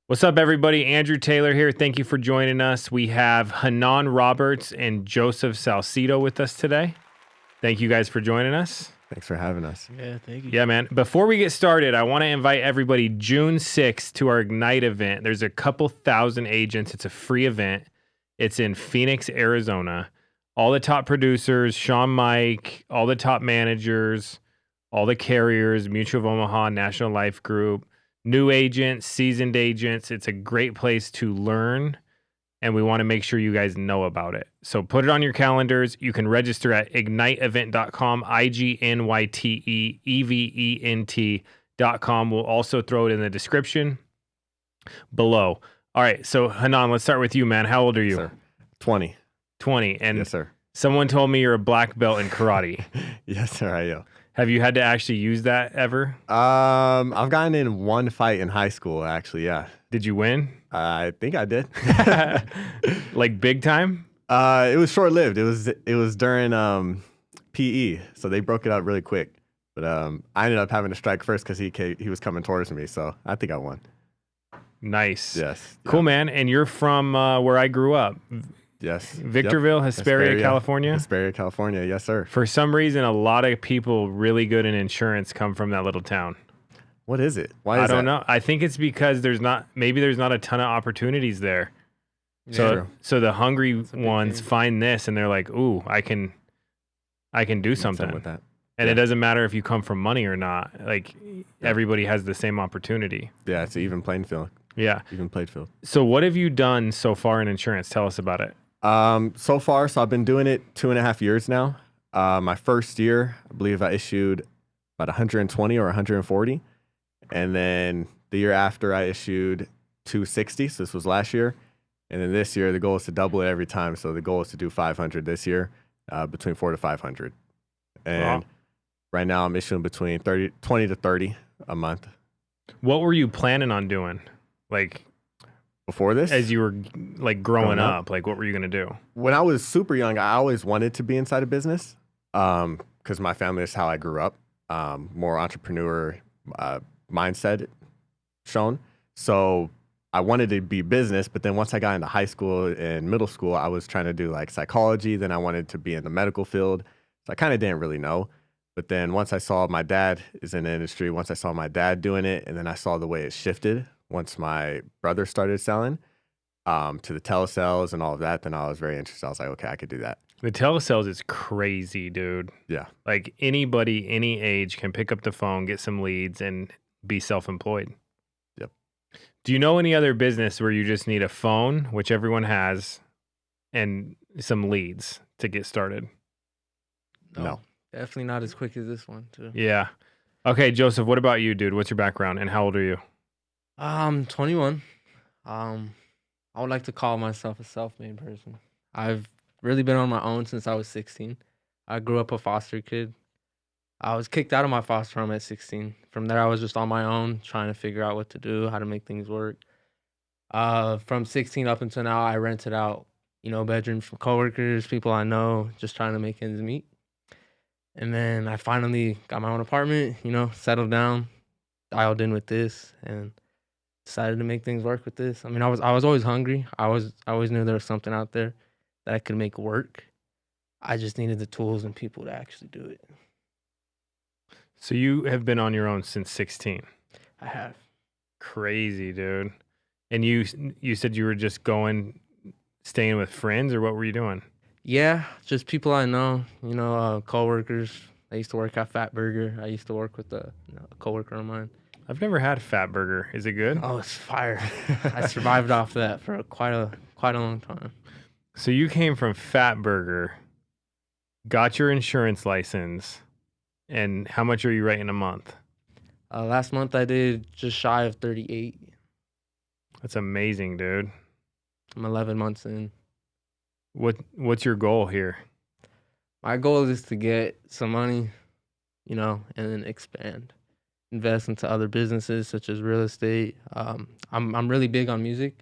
What's up, everybody? Andrew Taylor here. Thank you for joining us. We have Hanan Roberts and Joseph Salcido with us today. Thank you guys for joining us. Thanks for having us. Yeah, thank you. Yeah, man. Before we get started, I want to invite everybody June 6th to our Ignite event. There's a couple thousand agents. It's a free event. It's in Phoenix, Arizona. All the top producers, Sean Mike, all the top managers, all the carriers, Mutual of Omaha, National Life Group, new agents, seasoned agents. It's a great place to learn, and we want to make sure you guys know about it. So put it on your calendars. You can register at igniteevent.com, igniteevent.com. We'll also throw it in the description below. All right, so Hanan, let's start with you, man. How old are you? Sir. 20. 20. And Yes, sir. someone told me you're a black belt in karate. Yes, sir, I am. Have you had to actually use that ever? I've gotten in one fight in high school, actually, yeah. Did you win? I think I did. Like big time? It was short-lived. It was during PE, so they broke it up really quick. But I ended up having to strike first because he was coming towards me, so I think I won. Nice. Yes. Cool, man. And you're from where I grew up. Yes. Victorville, Yep. Hesperia, California? Hesperia, California, yes, sir. For some reason, a lot of people really good in insurance come from that little town. What is it? Why is I don't that? know. I think it's because there's not a ton of opportunities there. True. So the hungry That's a big ones thing. find this and they're like, ooh, I can do something with that. And Yeah. it doesn't matter if you come from money or not. Like everybody has the same opportunity. Yeah, it's an even playing field. Yeah. Even played field. So what have you done so far in insurance? Tell us about it. So far, I've been doing it 2.5 years now. My first year, I believe I issued about 120 or 140. And then the year after, I issued 260. So this was last year. And then this year, the goal is to double it every time. So the goal is to do 500 this year, between 400 to 500. And Wow. right now, I'm issuing between 20 to 30 a month. What were you planning on doing? Like Before this, as you were like growing Growing up? up, like what were you going to do? when I was super young, I always wanted to be inside a business because my family is how I grew up, more entrepreneur mindset shown. So I wanted to be business, but then once I got into high school and middle school, I was trying to do like psychology. Then I wanted to be in the medical field. So I kind of didn't really know. But then once I saw my dad is in the industry, once I saw my dad doing it, and then I saw the way it shifted once my brother started selling to the telesales and all of that, then I was very interested. I was like, okay, I could do that. The telesales is crazy, dude. Yeah. Like anybody, any age can pick up the phone, get some leads, and be self-employed. Yep. Do you know any other business where you just need a phone, which everyone has, and some leads to get started? No. Definitely not as quick as this one, too. Yeah. Okay, Joseph, what about you, dude? What's your background and how old are you? 21. I would like to call myself a self-made person. I've really been on my own since I was 16. I grew up a foster kid. I was kicked out of my foster home at 16. From there, I was just on my own, trying to figure out what to do, how to make things work. From 16 up until now, I rented out, bedrooms from coworkers, people I know, just trying to make ends meet. And then I finally got my own apartment, settled down, dialed in with this, and decided to make things work with this. I mean, I was always hungry. I always knew there was something out there that I could make work. I just needed the tools and people to actually do it. So you have been on your own since 16. I have. Crazy, dude. And you said you were just staying with friends, or what were you doing? Yeah, just people I know, coworkers. I used to work at Fatburger. I used to work with a coworker of mine. I've never had Fatburger. Is it good? Oh, it's fire. I survived off that for quite a long time. So you came from Fatburger, got your insurance license, and how much are you writing a month? Last month I did just shy of 38. That's amazing, dude. I'm 11 months in. What's your goal here? My goal is to get some money, and then expand, invest into other businesses such as real estate. I'm really big on music.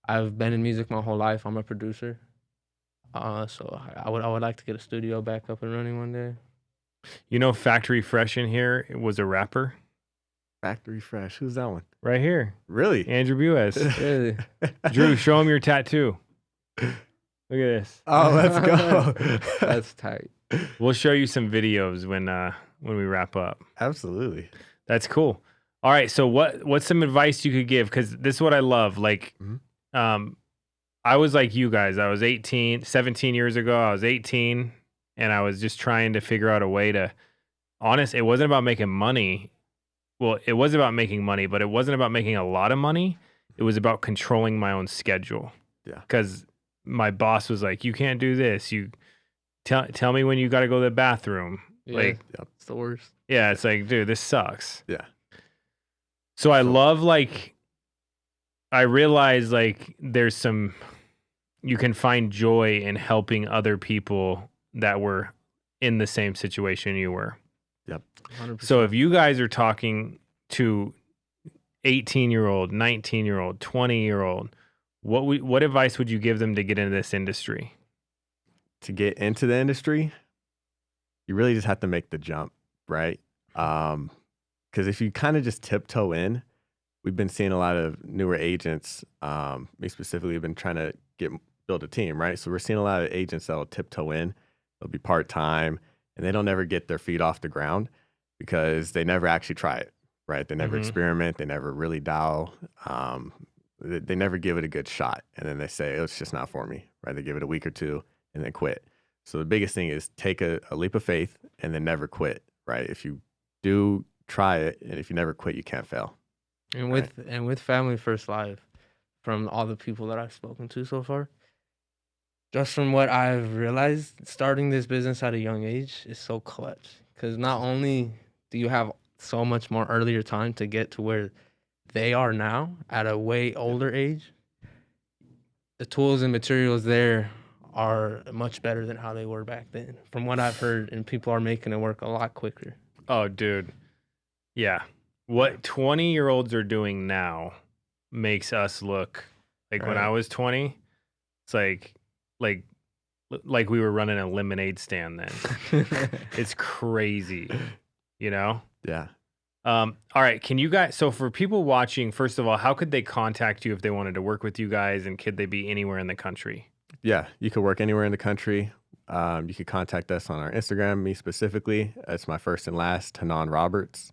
I've been in music my whole life. I'm a producer. So I would like to get a studio back up and running one day. Factory Fresh in here was a rapper. Factory Fresh. Who's that one? Right here. Really? Andrew Bues. Really? Drew, show him your tattoo. Look at this. Oh, let's go. That's tight. We'll show you some videos when we wrap up. Absolutely. That's cool. All right. So what's some advice you could give? Because this is what I love. Like, I was like you guys. I was 17 years ago. I was 18, and I was just trying to figure out a way to. Honest, it wasn't about making money. Well, it was about making money, but it wasn't about making a lot of money. It was about controlling my own schedule. Yeah. Because my boss was like, "You can't do this. You tell me when you got to go to the bathroom." Yeah, Like, it's the worst. yeah, it's like, dude, this sucks. Yeah. So I love, like, I realize, like, there's some, you can find joy in helping other people that were in the same situation you were. Yep. 100%. So if you guys are talking to 18-year-old, 19-year-old, 20-year-old, what advice would you give them to get into this industry? To get into the industry, you really just have to make the jump, right? Because if you kind of just tiptoe in, we've been seeing a lot of newer agents. Me specifically, have been trying to build a team, right? So we're seeing a lot of agents that'll tiptoe in. They'll be part-time, and they don't ever get their feet off the ground because they never actually try it, right? They never experiment. They never really dial. They never give it a good shot. And then they say, oh, it's just not for me, right? They give it a week or two and then quit. So the biggest thing is take a leap of faith and then never quit, right? If you do try it, and if you never quit, you can't fail. And with Family First Live, from all the people that I've spoken to so far, just from what I've realized, starting this business at a young age is so clutch. Because not only do you have so much more earlier time to get to where they are now at a way older age, the tools and materials there are much better than how they were back then, from what I've heard, and people are making it work a lot quicker. Oh, dude. Yeah. What 20-year-olds are doing now makes us look like when I was 20, it's like we were running a lemonade stand then. It's crazy, you know? Yeah. All right. Can you guys, so for people watching, first of all, how could they contact you if they wanted to work with you guys, and could they be anywhere in the country? Yeah, you could work anywhere in the country. You could contact us on our Instagram, me specifically. It's my first and last, Hanan Roberts.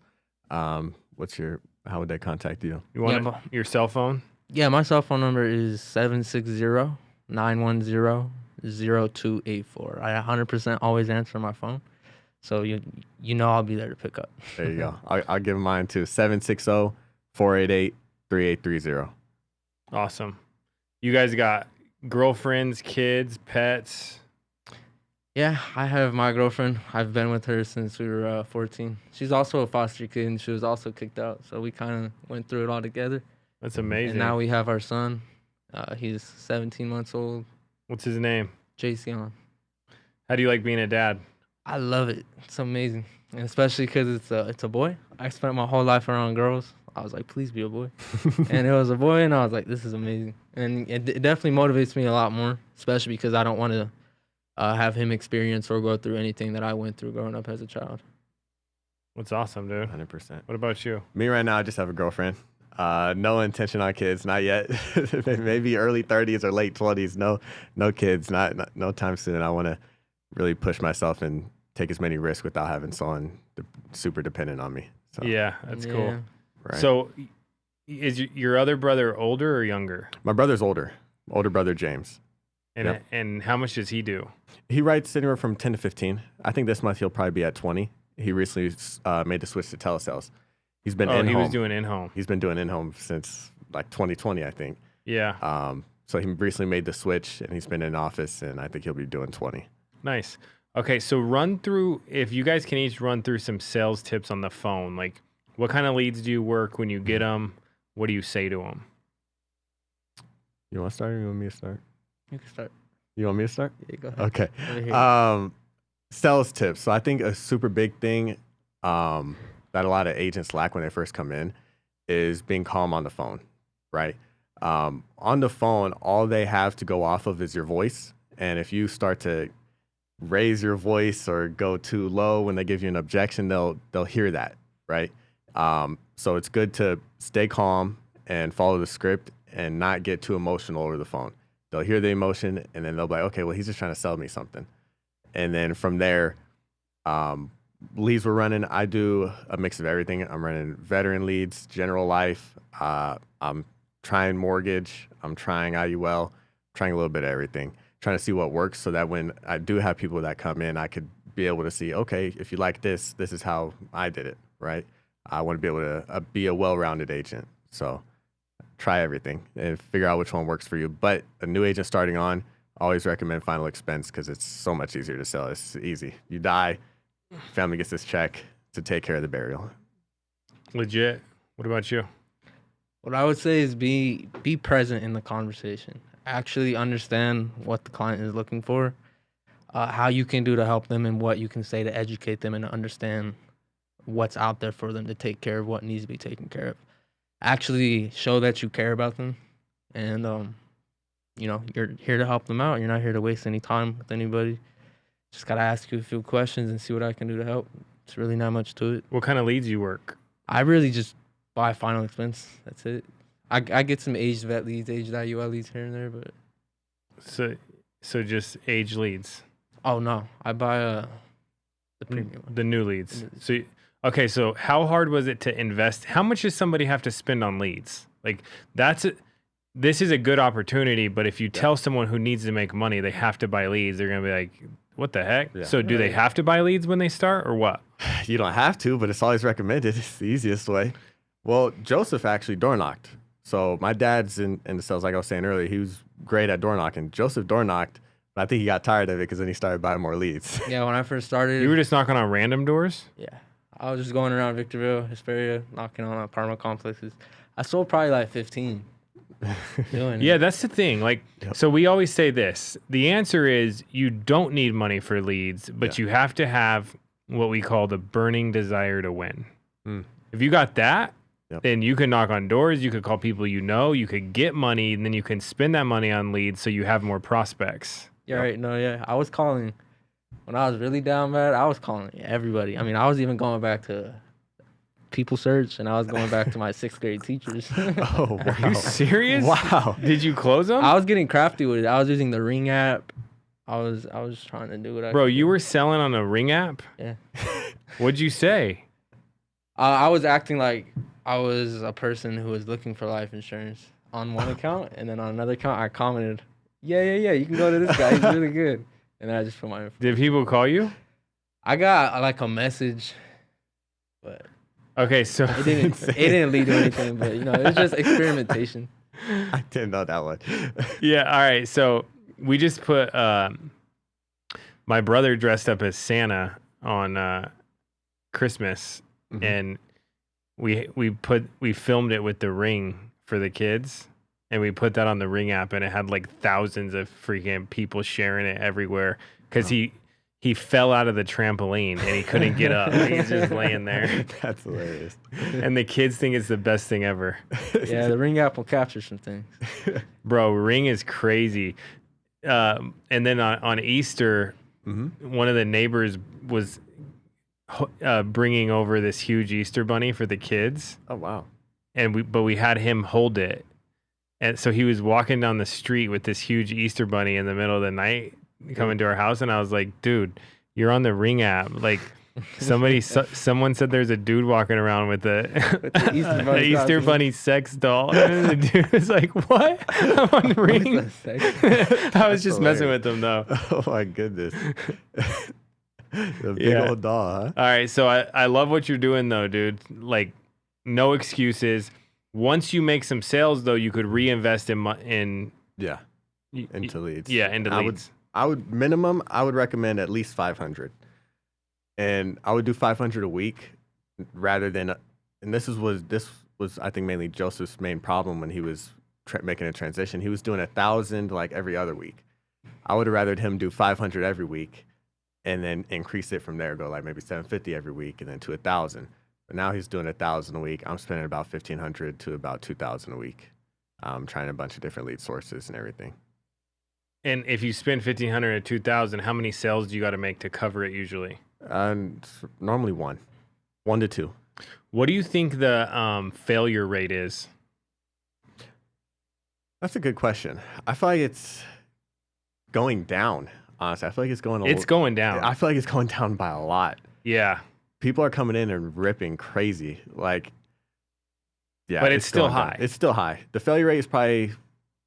How would they contact you? You want your cell phone? Yeah, my cell phone number is 760-910-0284. I 100% always answer my phone. So you know I'll be there to pick up. There you go. I'll give mine to 760-488-3830. Awesome. You guys got girlfriends, kids, pets? Yeah, I have my girlfriend. I've been with her since we were 14. She's also a foster kid, and she was also kicked out. So we kind of went through it all together. That's amazing. And now we have our son. He's 17 months old. What's his name? Jason. How do you like being a dad? I love it. It's amazing, and especially because it's a boy. I spent my whole life around girls. I was like, please be a boy. And it was a boy, and I was like, this is amazing. And it definitely motivates me a lot more, especially because I don't want to have him experience or go through anything that I went through growing up as a child. That's awesome, dude. 100%. What about you? Me right now, I just have a girlfriend. No intention on kids, not yet. Maybe early 30s or late 20s. No kids, not no time soon. I want to really push myself and take as many risks without having someone super dependent on me. So, Yeah, that's cool. right. So is your other brother older or younger? My brother's older brother James. And how much does he do? He writes anywhere from 10 to 15. I think this month he'll probably be at 20. He recently made the switch to telesales. He's been in-home. He was doing in-home. He's been doing in-home since like 2020, I think. Yeah. So he recently made the switch, and he's been in office, and I think he'll be doing 20. Nice. Okay, so run through, if you guys can each run through some sales tips on the phone, like what kind of leads do you work when you get them? What do you say to them? You want to start, or you want me to start? You can start. You want me to start? Yeah, go ahead. Okay. Over here. Sales tips. So I think a super big thing that a lot of agents lack when they first come in is being calm on the phone, right? On the phone, all they have to go off of is your voice. And if you start to raise your voice or go too low when they give you an objection, they'll hear that, right? So it's good to stay calm and follow the script and not get too emotional over the phone. They'll hear the emotion and then they'll be like, okay, well, he's just trying to sell me something. And then from there, leads we're running, I do a mix of everything. I'm running veteran leads, general life. I'm trying mortgage. I'm trying IUL, trying a little bit of everything, trying to see what works so that when I do have people that come in, I could be able to see, okay, if you like this, this is how I did it, right? I want to be able to be a well-rounded agent. So try everything and figure out which one works for you. But a new agent starting on, always recommend final expense because it's so much easier to sell. It's easy. You die, family gets this check to take care of the burial. Legit. What about you? What I would say is be present in the conversation. Actually understand what the client is looking for, how you can do to help them, and what you can say to educate them and understand what's out there for them to take care of what needs to be taken care of. Actually show that you care about them, and you're here to help them out. You're not here to waste any time with anybody. Just gotta ask you a few questions and see what I can do to help. It's really not much to it. What kind of leads you work? I really just buy final expense. That's it. I get some aged vet leads, aged IUL leads here and there, but so just age leads. oh no, I buy the premium one. The new leads. Okay, so how hard was it to invest? How much does somebody have to spend on leads? Like this is a good opportunity, but if you tell someone who needs to make money they have to buy leads, they're gonna be like, what the heck? Yeah. So do they have to buy leads when they start or what? You don't have to, but it's always recommended. It's the easiest way. Well, Joseph actually door knocked. So my dad's in the sales, like I was saying earlier, he was great at door knocking. Joseph door knocked, but I think he got tired of it because then he started buying more leads. Yeah, when I first started. You were just knocking on random doors? Yeah. I was just going around Victorville, Hesperia, knocking on apartment complexes. I sold probably like 15. Yeah, that's the thing. Like, so we always say this. The answer is you don't need money for leads, but you have to have what we call the burning desire to win. If you got that, then you can knock on doors, you could call people you know, you could get money, and then you can spend that money on leads so you have more prospects. Yeah, right. No, yeah. I was calling, when I was really down bad, I was calling everybody. I mean, I was even going back to People Search, and I was going back to my 6th grade teachers. Oh, wow. Are you serious? Wow. Did you close them? I was getting crafty with it. I was using the Ring app. I was trying to do what I Bro, could you do. were selling on a Ring app? Yeah. What'd you say? I was acting like I was a person who was looking for life insurance on one account, and then on another account, I commented, yeah, you can go to this guy. He's really good. And then I just put my info. Did people call you? I got like a message, but okay, so it didn't lead to anything, but it was just experimentation. I didn't know that one. Yeah, all right. So we just put my brother dressed up as Santa on Christmas, and we filmed it with the Ring for the kids, and we put that on the Ring app, and it had like thousands of freaking people sharing it everywhere because he fell out of the trampoline and he couldn't get up. He's just laying there. That's hilarious. And the kids think it's the best thing ever. Yeah, the Ring app will capture some things. Bro, Ring is crazy. And then on Easter, one of the neighbors was bringing over this huge Easter bunny for the kids. Oh, wow. But we had him hold it. And so he was walking down the street with this huge Easter bunny in the middle of the night coming to our house. And I was like, dude, you're on the Ring app. Like someone said there's a dude walking around with the Easter bunny sex doll. And the dude was like, what? I'm on the Ring. I was just messing with him though. Oh my goodness. The big old doll, huh? All right. So I love what you're doing though, dude. Like no excuses. Once you make some sales though, you could reinvest into leads. Yeah, into leads. I would recommend at least 500. And I would do 500 a week rather than, and this was I think mainly Joseph's main problem when he was making a transition. He was doing 1,000 like every other week. I would have rathered him do 500 every week and then increase it from there, go like maybe 750 every week and then to 1,000. But now he's doing 1,000 a week. I'm spending about 1,500 to about 2,000 a week. Trying a bunch of different lead sources and everything. And if you spend 1,500 to 2,000, how many sales do you got to make to cover it usually? Normally one to two. What do you think the failure rate is? That's a good question. I feel like it's going down. Honestly, I feel like it's going. It's going down. I feel like it's going down by a lot. Yeah, People are coming in and ripping crazy. Like, yeah, but it's still going down. high. It's still high. The failure rate is probably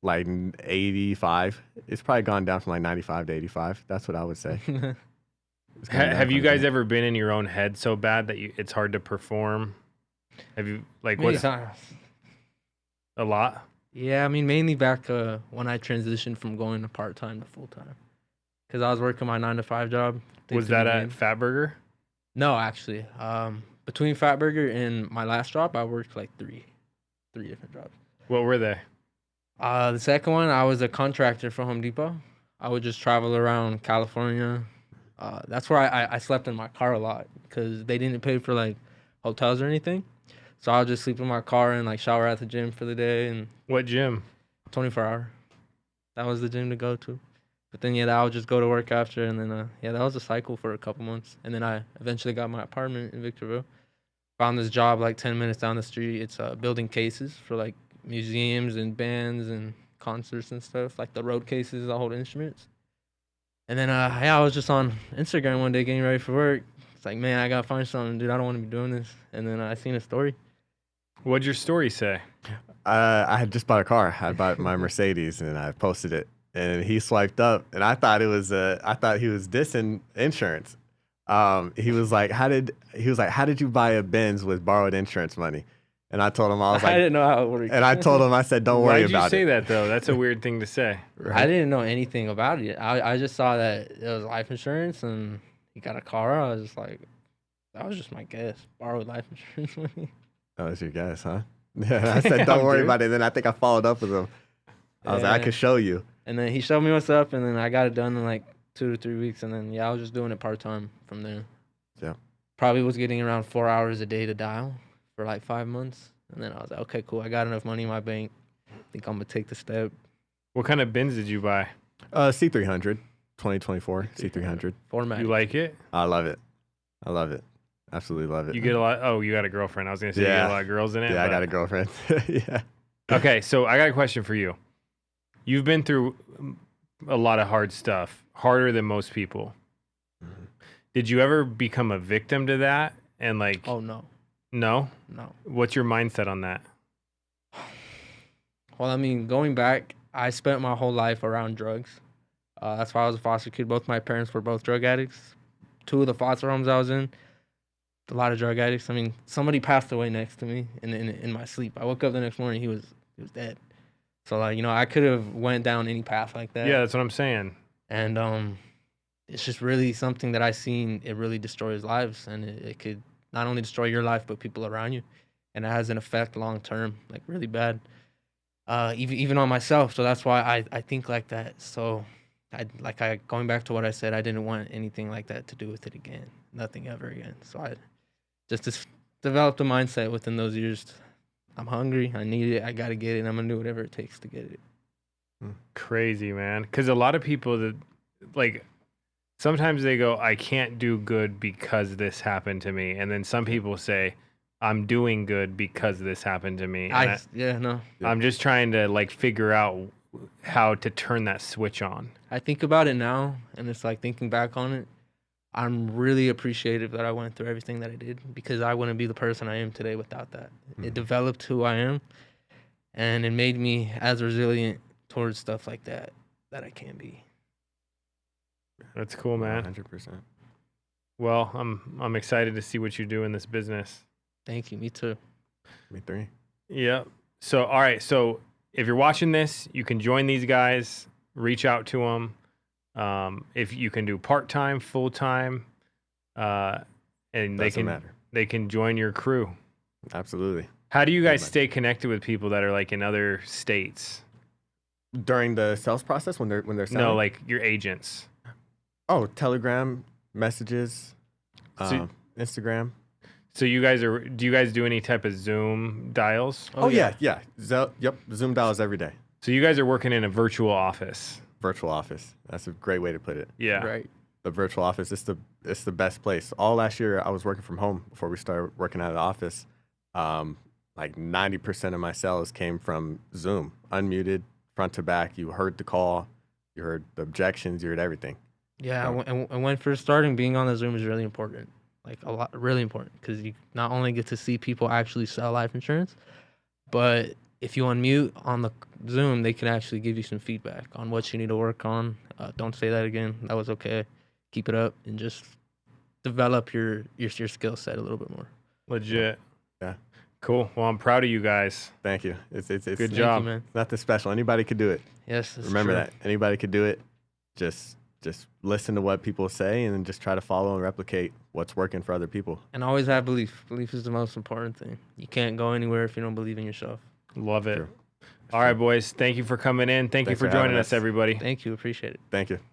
like 85. It's probably gone down from like 95 to 85. That's what I would say. It's going down Have you quite a guys bit. ever been in your own head so bad that it's hard to perform? Have you like Many what's times. a lot? Yeah, I mean, mainly back when I transitioned from going to part-time to full-time. Because I was working my 9-to-5 job. Was that at Fatburger? No, actually. Between Fatburger and my last job, I worked like three different jobs. What were they? The second one, I was a contractor for Home Depot. I would just travel around California. That's where I slept in my car a lot because they didn't pay for like hotels or anything. So I would just sleep in my car and like shower at the gym for the day and What gym? 24-hour. That was the gym to go to. But then I would just go to work after, and then that was a cycle for a couple months. And then I eventually got my apartment in Victorville. Found this job like 10 minutes down the street. It's building cases for like museums and bands and concerts and stuff, like the road cases, the whole instruments. And then I was just on Instagram one day getting ready for work. It's like, man, I gotta find something, dude. I don't want to be doing this. And then I seen a story. What'd your story say? I had just bought a car. I bought my Mercedes and I posted it. And he swiped up, and I thought he was dissing insurance. He was like, "How did you buy a Benz with borrowed insurance money?" And I told him I was like, I didn't know how it worked. and I told him I said, "Don't worry Why'd you about say it." that though? That's a weird thing to say. Right? I didn't know anything about it. I just saw that it was life insurance and he got a car. I was just like, that was just my guess. Borrowed life insurance money. That was your guess, huh? Yeah. I said, "Don't worry Dude. about it." Then I think I followed up with him. I was like, "I Yeah. could show you." And then he showed me what's up, and then I got it done in like 2 to 3 weeks. And then, I was just doing it part-time from there. Yeah. Probably was getting around 4 hours a day to dial for like 5 months. And then I was like, okay, cool. I got enough money in my bank. I think I'm going to take the step. What kind of Benz did you buy? C300, 2024 C300. Format. You like it? I love it. I love it. Absolutely love it. You get a lot. Oh, you got a girlfriend. I was gonna say you get a lot of girls in it. Yeah, I but- got a girlfriend. Yeah. Okay, so I got a question for you. You've been through a lot of hard stuff, harder than most people. Mhm. Did you ever become a victim to that? And like, Oh, no. no? No. What's your mindset on that? Well, I mean, going back, I spent my whole life around drugs. That's why I was a foster kid. Both my parents were both drug addicts. 2 of the foster homes I was in, a lot of drug addicts. I mean, somebody passed away next to me in my sleep. I woke up the next morning, he was dead. So like, I could have went down any path like that. Yeah, that's what I'm saying. And it's just really something that I seen. It really destroys lives, and it could not only destroy your life but people around you, and it has an effect long term, like really bad. Even on myself. So that's why I think like that. So going back to what I said, I didn't want anything like that to do with it again. Nothing ever again. So I just developed a mindset within those years. I'm hungry. I need it. I got to get it. And I'm going to do whatever it takes to get it. Crazy, man. Because a lot of people that, like, sometimes they go, I can't do good because this happened to me. And then some people say, I'm doing good because this happened to me. And No. I'm just trying to, like, figure out how to turn that switch on. I think about it now, and it's like thinking back on it, I'm really appreciative that I went through everything that I did, because I wouldn't be the person I am today without that. It developed who I am, and it made me as resilient towards stuff like that I can be. That's cool, man. 100%. Well, I'm excited to see what you do in this business. Thank you. Me too. Me three. Yeah. So, all right. So if you're watching this, you can join these guys, reach out to them. If you can do part-time, full-time, and they can join your crew. Absolutely. How do you guys much. stay connected with people that are like in other states? During the sales process, when they're selling? No, like your agents. Oh, Telegram, messages, So- Instagram. So do you guys do any type of Zoom dials? Oh yeah. Yep. Zoom dials every day. So you guys are working in a virtual office. Virtual office. That's a great way to put it. Yeah. Right. the virtual office. It's the best place. All last year, I was working from home before we started working out of the office. Like 90% of my sales came from Zoom, unmuted, front to back. You heard the call, you heard the objections, you heard everything. Yeah, So- and when first starting, being on the Zoom is really important. Like a lot, really important, because you not only get to see people actually sell life insurance, but if you unmute on the Zoom, they can actually give you some feedback on what you need to work on. Don't say that again. That was okay. Keep it up and just develop your skill set a little bit more. Legit. Yeah. Cool. Well, I'm proud of you guys. Thank you. It's Good Thank you, job. man. nothing special. Anybody could do it. Yes, that's Remember true. that. Anybody could do it. Just listen to what people say and then just try to follow and replicate what's working for other people. And always have belief. Belief is the most important thing. You can't go anywhere if you don't believe in yourself. Love it. True. All right, boys. Thank you for coming in. Thank you Thanks for for having joining us. us, everybody. Thank you. Appreciate it. Thank you.